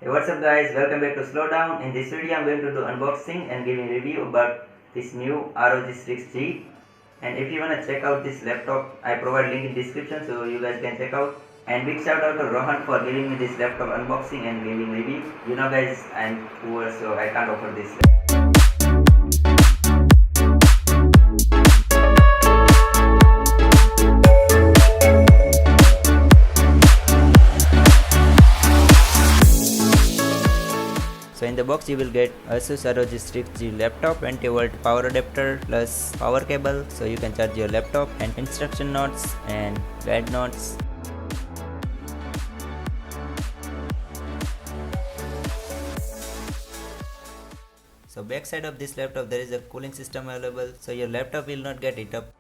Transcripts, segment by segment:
Hey, what's up guys, welcome back to Slowdown. In this video I'm going to do unboxing and giving review about this new ROG Strix G. And if you wanna check out this laptop, I provide link in description so you guys can check out. And big shout out to Rohan for giving me this laptop unboxing and giving review. You know guys, I'm poor so I can't offer this. So in the box you will get Asus ROG Strix G laptop, 20V power adapter plus power cable so you can charge your laptop, and instruction notes and guide notes. So back side of this laptop there is a cooling system available so your laptop will not get heat up.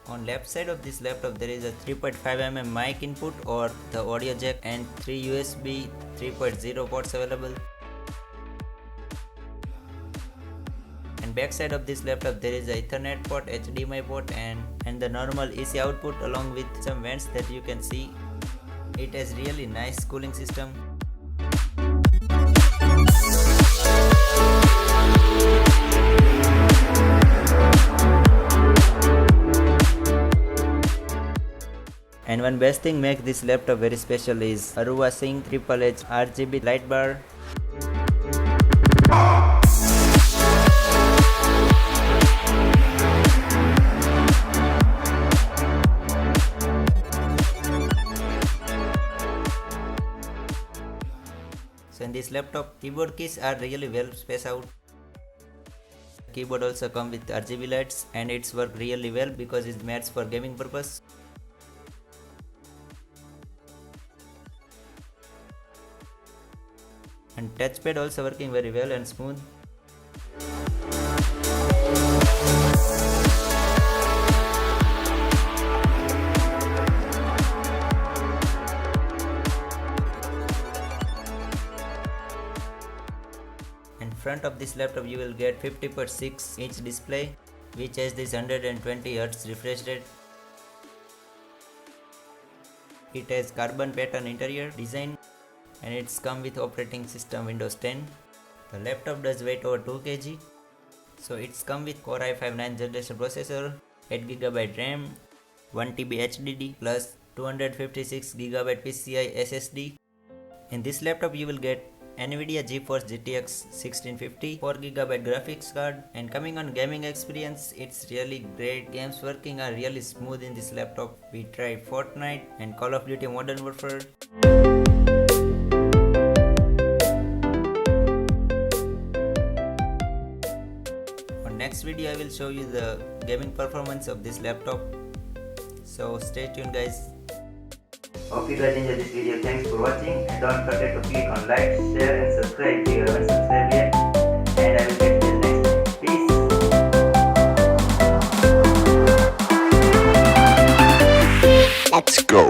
On left side of this laptop there is a 3.5mm mic input or the audio jack and 3 USB 3.0 ports available. And back side of this laptop there is a Ethernet port, HDMI port and the normal AC output along with some vents that you can see. It has really nice cooling system. And one best thing makes this laptop very special is Aruba Sync Triple H RGB light bar. So in this laptop, keyboard keys are really well spaced out. Keyboard also comes with RGB lights and it's work really well because it's made for gaming purpose. And touchpad also working very well and smooth. In front of this laptop you will get 50.6 inch display which has this 120Hz refresh rate. It has carbon pattern interior design and it's come with operating system Windows 10. The laptop does weight over 2 kg. So it's come with Core i5 9th generation processor, 8GB RAM, 1TB HDD plus 256GB PCI SSD. In this laptop you will get Nvidia GeForce GTX 1650, 4GB graphics card, and coming on gaming experience, it's really great. Games working are really smooth in this laptop. We tried Fortnite and Call of Duty Modern Warfare. Next video I will show you the gaming performance of this laptop, so stay tuned guys. Hope you guys enjoyed this video. Thanks for watching and don't forget to click on like, share and subscribe if you haven't subscribed yet, and I will catch you next. Peace. Let's go.